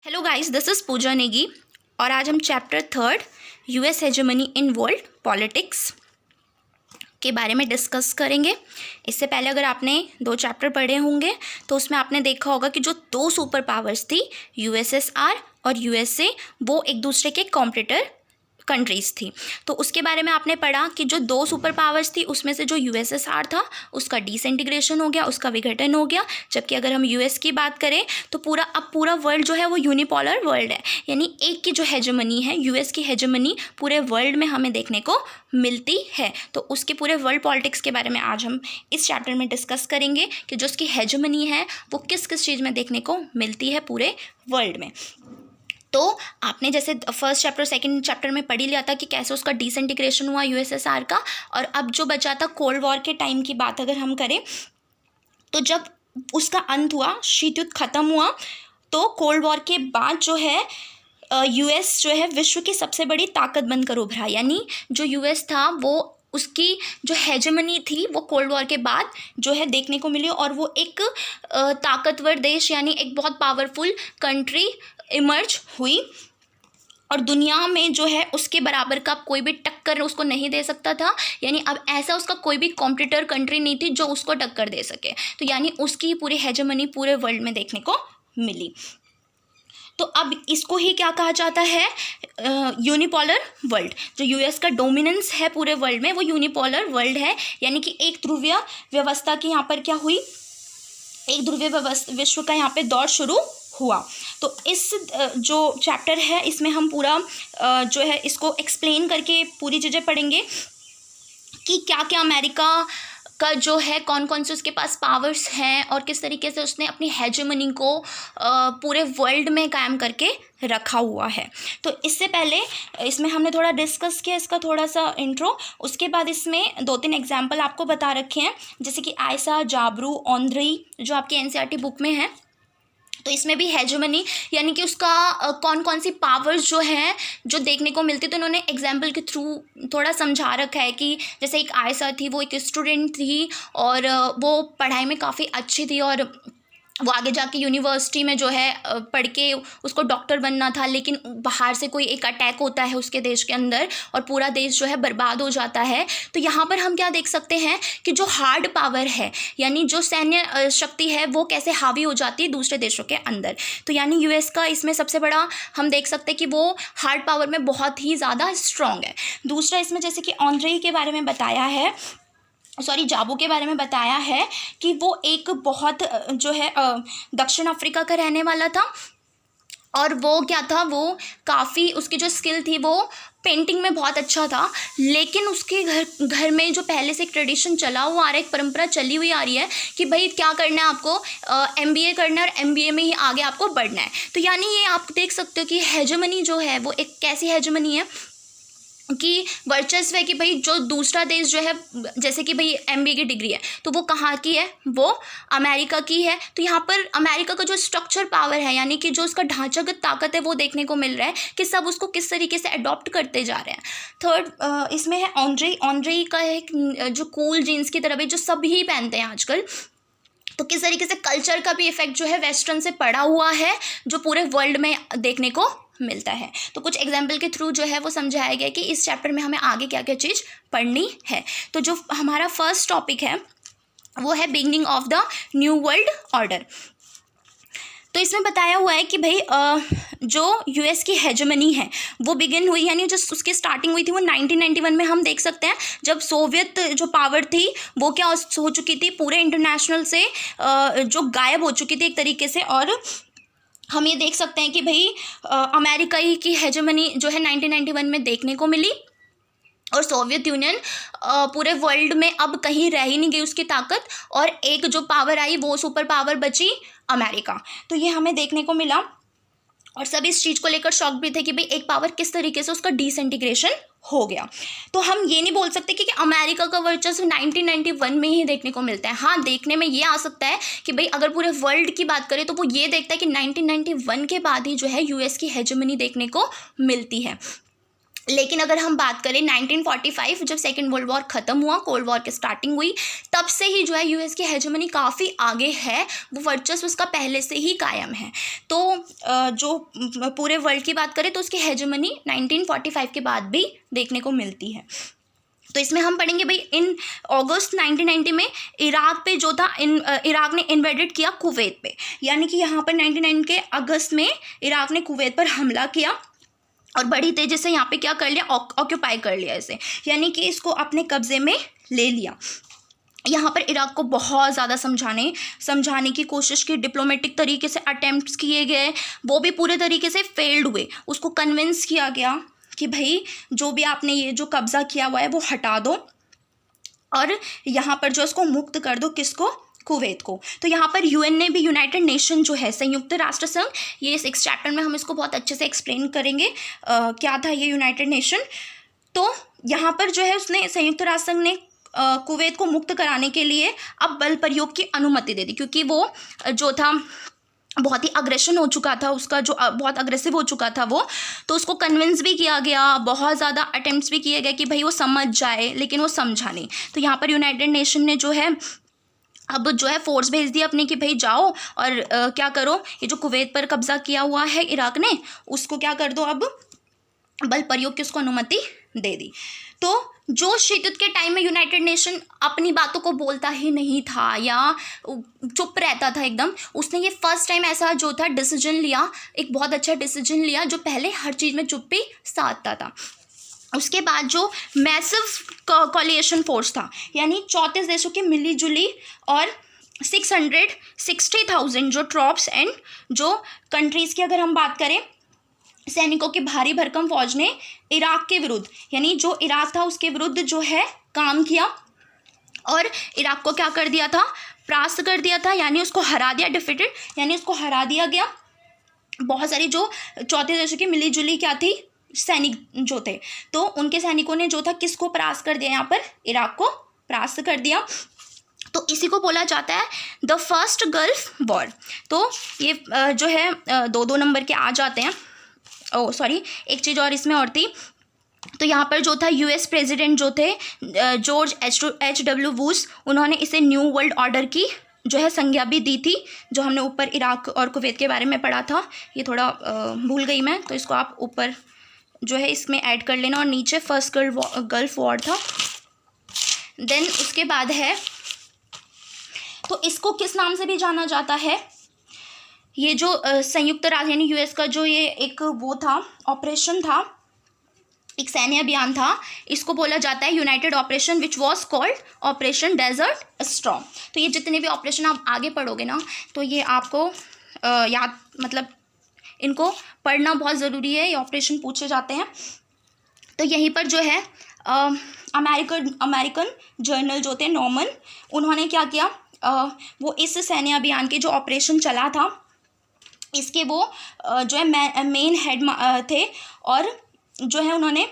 Hello guys, this is पूजा नेगी और आज हम chapter 3 US hegemony in world politics के बारे में डिस्कस करेंगे। इससे पहले अगर आपने 2 चैप्टर पढ़े होंगे तो उसमें आपने देखा होगा कि जो 2 सुपर पावर्स थी यूएसएसआर और यूएसए, वो एक दूसरे के कॉम्पिटिटर कंट्रीज़ थी। तो उसके बारे में आपने पढ़ा कि जो 2 सुपर पावर्स थी उसमें से जो यूएसएसआर था उसका डिसइंटीग्रेशन हो गया, उसका विघटन हो गया। जबकि अगर हम यूएस की बात करें तो पूरा वर्ल्ड जो है वो यूनिपोलर वर्ल्ड है, यानी एक की जो हेजेमनी है, यूएस की हेजेमनी पूरे वर्ल्ड में हमें देखने को मिलती है। तो उसके पूरे वर्ल्ड पॉलिटिक्स के बारे में आज हम इस चैप्टर में डिस्कस करेंगे कि जो उसकी हेजेमनी है वो किस किस चीज़ में देखने को मिलती है पूरे वर्ल्ड में। तो आपने जैसे फर्स्ट चैप्टर सेकंड चैप्टर में पढ़ ही लिया था कि कैसे उसका डिसइंटीग्रेशन हुआ यूएसएसआर का। और अब जो बचा था कोल्ड वॉर के टाइम की बात अगर हम करें तो जब उसका अंत हुआ, शीत युद्ध खत्म हुआ, तो कोल्ड वॉर के बाद जो है यूएस जो है विश्व की सबसे बड़ी ताकत बनकर उभरा। यानी जो यूएस था वो उसकी जो हेजेमनी थी वो कोल्ड वॉर के बाद जो है देखने को मिली और वो एक ताकतवर देश यानी एक बहुत पावरफुल कंट्री इमर्ज हुई। और दुनिया में जो है उसके बराबर का कोई भी टक्कर उसको नहीं दे सकता था। यानी अब ऐसा उसका कोई भी कॉम्पिटिटर कंट्री नहीं थी जो उसको टक्कर दे सके। तो यानी उसकी पूरी हेजेमनी पूरे वर्ल्ड में देखने को मिली। तो अब इसको ही क्या कहा जाता है, यूनिपोलर वर्ल्ड। जो यूएस का डोमिनेंस है पूरे वर्ल्ड में वो यूनिपोलर वर्ल्ड है। यानी कि एक ध्रुवीय व्यवस्था की यहाँ पर क्या हुई, एक ध्रुवीय विश्व का यहाँ पे दौर शुरू हुआ। तो इस जो चैप्टर है इसमें हम पूरा जो है इसको एक्सप्लेन करके पूरी चीज़ें पढ़ेंगे कि क्या क्या अमेरिका का जो है कौन कौन से उसके पास पावर्स हैं और किस तरीके से उसने अपनी हेजेमनी को पूरे वर्ल्ड में कायम करके रखा हुआ है। तो इससे पहले इसमें हमने थोड़ा डिस्कस किया इसका थोड़ा सा इंट्रो, उसके बाद इसमें 2-3 एग्जाम्पल आपको बता रखे हैं जैसे कि आयसा, जाबरू, ऑन्ड्री जो आपकी एनसीईआरटी बुक में है। तो इसमें भी हेजेमनी यानी कि उसका कौन कौन सी पावर्स जो हैं जो देखने को मिलती, तो उन्होंने एग्जाम्पल के थ्रू थोड़ा समझा रखा है कि जैसे एक आयशा थी, वो एक स्टूडेंट थी और वो पढ़ाई में काफ़ी अच्छी थी और वो आगे जाके यूनिवर्सिटी में जो है पढ़ के उसको डॉक्टर बनना था, लेकिन बाहर से कोई एक अटैक होता है उसके देश के अंदर और पूरा देश जो है बर्बाद हो जाता है। तो यहाँ पर हम क्या देख सकते हैं कि जो हार्ड पावर है यानी जो सैन्य शक्ति है वो कैसे हावी हो जाती है दूसरे देशों के अंदर। तो यानी यूएस का इसमें सबसे बड़ा हम देख सकते हैं कि वो हार्ड पावर में बहुत ही ज़्यादा स्ट्रॉन्ग है। दूसरा इसमें जैसे कि ऑन्ड्रे के बारे में बताया है, जाबू के बारे में बताया है कि वो एक बहुत जो है दक्षिण अफ्रीका का रहने वाला था और वो क्या था, वो काफ़ी उसकी जो स्किल थी वो पेंटिंग में बहुत अच्छा था। लेकिन उसके घर में जो पहले से एक ट्रेडिशन चला हुआ आ रहा है, एक परंपरा चली हुई आ रही है कि भाई क्या करना है आपको, एमबीए करना है और एमबीए में ही आगे आपको बढ़ना है। तो यानी ये आप देख सकते हो कि हेजेमनी जो है वो एक कैसी हेजेमनी है कि वर्चस्व है कि भाई जो दूसरा देश जो है जैसे कि भाई एमबीए की डिग्री है तो वो कहाँ की है, वो अमेरिका की है। तो यहाँ पर अमेरिका का जो स्ट्रक्चर पावर है यानी कि जो उसका ढांचागत ताकत है वो देखने को मिल रहा है कि सब उसको किस तरीके से अडॉप्ट करते जा रहे हैं। थर्ड इसमें है ऑन्ड्रे का एक जो कूल जीन्स की तरह भी जो सभी पहनते हैं आजकल। तो किस तरीके से कल्चर का भी इफेक्ट जो है वेस्टर्न से पड़ा हुआ है जो पूरे वर्ल्ड में देखने को मिलता है। तो कुछ एग्जाम्पल के थ्रू जो है वो समझाया गया कि इस चैप्टर में हमें आगे क्या क्या चीज़ पढ़नी है। तो जो हमारा फर्स्ट टॉपिक है वो है beginning of the new world order. तो इसमें बताया हुआ है कि भाई जो यूएस की हेजेमनी है वो बिगिन हुई यानी जो उसकी स्टार्टिंग हुई थी वो 1991 में हम देख सकते हैं, जब सोवियत जो पावर थी वो क्या हो चुकी थी, पूरे इंटरनेशनल से जो गायब हो चुकी थी एक तरीके से। और हम ये देख सकते हैं कि भाई अमेरिका ही की हेजेमनी जो है 1991 में देखने को मिली और सोवियत यूनियन पूरे वर्ल्ड में अब कहीं रह ही नहीं गई उसकी ताकत और एक जो पावर आई वो सुपर पावर बची अमेरिका। तो ये हमें देखने को मिला और सब इस चीज़ को लेकर शॉक भी थे कि भाई एक पावर किस तरीके से उसका डिसइंटीग्रेशन हो गया। तो हम ये नहीं बोल सकते कि अमेरिका का वर्चस्व 1991 में ही देखने को मिलता है। हाँ, देखने में ये आ सकता है कि भाई अगर पूरे वर्ल्ड की बात करें तो वो ये देखता है कि 1991 के बाद ही जो है यूएस की हेजेमनी देखने को मिलती है। लेकिन अगर हम बात करें 1945 जब सेकेंड वर्ल्ड वॉर ख़त्म हुआ, कोल्ड वॉर की स्टार्टिंग हुई, तब से ही जो है यूएस की हेजेमनी काफ़ी आगे है, वो वर्चस्व उसका पहले से ही कायम है। तो जो पूरे वर्ल्ड की बात करें तो उसकी हेजेमनी 1945 के बाद भी देखने को मिलती है। तो इसमें हम पढ़ेंगे भाई इन अगस्त 1990 में इराक पे जो था इराक ने इन्वेडेड किया कुवैत पे, यानी कि यहाँ पर 99 के अगस्त में इराक ने कुवैत पर हमला किया और बड़ी तेज़ी से यहाँ पे क्या कर लिया, ऑक्यूपाई कर लिया इसे, यानी कि इसको अपने कब्ज़े में ले लिया। यहाँ पर इराक को बहुत ज़्यादा समझाने की कोशिश की, डिप्लोमेटिक तरीके से अटेम्प्ट्स किए गए, वो भी पूरे तरीके से फेल्ड हुए। उसको कन्विंस किया गया कि भाई जो भी आपने ये जो कब्ज़ा किया हुआ है वो हटा दो और यहाँ पर जो इसको मुक्त कर दो, किसको, कुवैत को। तो यहाँ पर यूएन ने भी, यूनाइटेड नेशन जो है, संयुक्त राष्ट्र संघ, ये इस चैप्टर में हम इसको बहुत अच्छे से एक्सप्लेन करेंगे क्या था ये यूनाइटेड नेशन। तो यहाँ पर जो है उसने, संयुक्त राष्ट्र संघ ने कुवैत को मुक्त कराने के लिए अब बल प्रयोग की अनुमति दे दी, क्योंकि वो जो था बहुत ही अग्रेशन हो चुका था उसका, जो बहुत अग्रेसिव हो चुका था वो। तो उसको कन्विंस भी किया गया, बहुत ज़्यादा अटेम्प्ट्स भी किए गए कि भाई वो समझ जाए, लेकिन वो समझा नहीं। तो यहाँ पर यूनाइटेड नेशन ने जो है अब जो है फोर्स भेज दिया अपने कि भाई जाओ और क्या करो, ये जो कुवैत पर कब्जा किया हुआ है इराक ने, उसको क्या कर दो, अब बल प्रयोग की उसको अनुमति दे दी। तो जो शीत युद्ध के टाइम में यूनाइटेड नेशन अपनी बातों को बोलता ही नहीं था या चुप रहता था एकदम, उसने ये फर्स्ट टाइम ऐसा जो था डिसीजन लिया, एक बहुत अच्छा डिसीजन लिया, जो पहले हर चीज़ में चुप्पी साधता था। उसके बाद जो मैसिव कोलिएशन फोर्स था, यानी 34 देशों की मिली जुली और 660,000 जो ट्रॉप्स एंड जो कंट्रीज़ की अगर हम बात करें, सैनिकों की भारी भरकम फौज ने इराक के विरुद्ध, यानी जो इराक था उसके विरुद्ध जो है काम किया और इराक को क्या कर दिया था, परास्त कर दिया था, यानी उसको हरा दिया, डिफीटेड, यानी उसको हरा दिया गया। बहुत सारी जो 34 देशों की मिली जुली क्या थी, सैनिक जो थे, तो उनके सैनिकों ने जो था किसको परास्त कर दिया, यहाँ पर इराक को परास्त कर दिया। तो इसी को बोला जाता है द फर्स्ट गल्फ वॉर। तो ये जो है 2-2 नंबर के आ जाते हैं। ओ सॉरी, एक चीज़ और इसमें और थी, तो यहाँ पर जो था यूएस प्रेसिडेंट जो थे जॉर्ज H.W. बुश, उन्होंने इसे न्यू वर्ल्ड ऑर्डर की जो है संज्ञा भी दी थी, जो हमने ऊपर इराक और कुवैत के बारे में पढ़ा था। ये थोड़ा भूल गई मैं, तो इसको आप ऊपर जो है इसमें ऐड कर लेना। और नीचे फर्स्ट गल्फ वॉर था। देन उसके बाद है, तो इसको किस नाम से भी जाना जाता है, ये जो संयुक्त राज्य यानी यूएस का जो ये एक वो था, ऑपरेशन था, एक सैन्य अभियान था, इसको बोला जाता है united operation which was called operation desert storm. तो ये जितने भी ऑपरेशन आप आगे पढ़ोगे ना, तो ये आपको याद, मतलब इनको पढ़ना बहुत ज़रूरी है, ये ऑपरेशन पूछे जाते हैं। तो यहीं पर जो है अमेरिकन जर्नल जो थे नॉर्मन, उन्होंने क्या किया, वो इस सैन्य अभियान के जो ऑपरेशन चला था इसके वो जो है मेन हेड थे, और जो है उन्होंने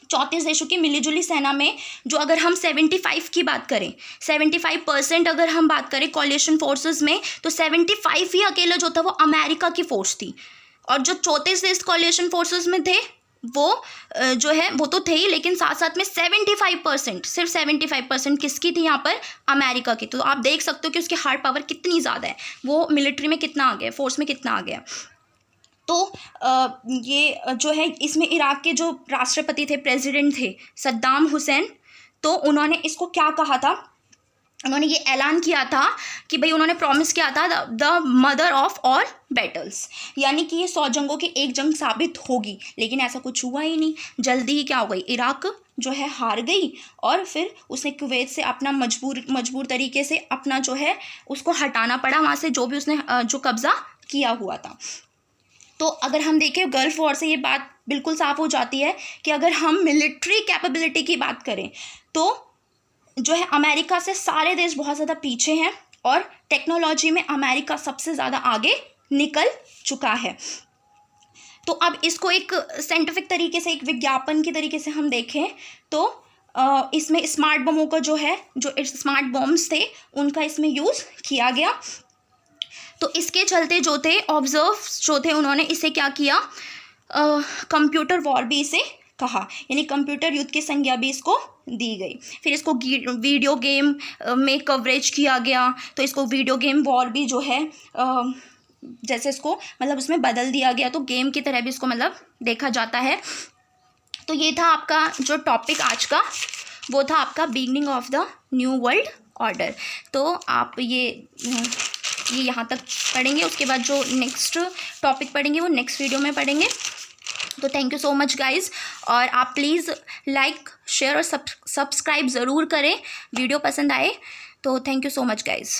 34 देशों की मिलीजुली सेना में जो, अगर हम 75 की बात करें, 75% अगर हम बात करें कोलिशन फोर्सेस में, तो 75 ही अकेला जो था वो अमेरिका की फोर्स थी। और जो 34 देश कोलिशन फोर्सेस में थे वो जो है वो तो थे ही, लेकिन साथ साथ में 75%, सिर्फ 75% किसकी थी यहाँ पर, अमेरिका की। तो आप देख सकते हो कि उसकी हार्ड पावर कितनी ज़्यादा है, वो मिलिट्री में कितना आ गया, फोर्स में कितना आ गया। तो ये जो है इसमें इराक के जो राष्ट्रपति थे, प्रेसिडेंट थे सद्दाम हुसैन, तो उन्होंने इसको क्या कहा था, उन्होंने ये ऐलान किया था कि भाई उन्होंने प्रॉमिस किया था the mother of all battles, यानी कि ये 100 जंगों की एक जंग साबित होगी। लेकिन ऐसा कुछ हुआ ही नहीं, जल्दी ही क्या हो गई, इराक जो है हार गई और फिर उसने कुवैत से अपना मजबूर तरीके से अपना जो है उसको हटाना पड़ा वहाँ से, जो भी उसने जो कब्ज़ा किया हुआ था। तो अगर हम देखें गल्फ वॉर से ये बात बिल्कुल साफ़ हो जाती है कि अगर हम मिलिट्री कैपेबिलिटी की बात करें तो जो है अमेरिका से सारे देश बहुत ज़्यादा पीछे हैं, और टेक्नोलॉजी में अमेरिका सबसे ज़्यादा आगे निकल चुका है। तो अब इसको एक साइंटिफिक तरीके से, एक विज्ञापन के तरीके से हम देखें तो इसमें स्मार्ट बमों का जो है, जो स्मार्ट बॉम्ब्स थे उनका इसमें यूज़ किया गया। तो इसके चलते जो थे ऑब्जर्व जो थे, उन्होंने इसे क्या किया, कंप्यूटर वॉर भी इसे कहा, यानी कंप्यूटर युद्ध की संज्ञा भी इसको दी गई। फिर इसको वीडियो गेम में कवरेज किया गया, तो इसको वीडियो गेम वॉर भी जो है जैसे इसको मतलब उसमें बदल दिया गया, तो गेम की तरह भी इसको मतलब देखा जाता है। तो ये था आपका जो टॉपिक आज का, वो था आपका beginning of the new world order. तो आप ये यहाँ तक पढ़ेंगे, उसके बाद जो नेक्स्ट टॉपिक पढ़ेंगे वो नेक्स्ट वीडियो में पढ़ेंगे। तो thank you so much guys, और आप प्लीज़ लाइक शेयर और सब्सक्राइब ज़रूर करें वीडियो पसंद आए तो। Thank you so much guys.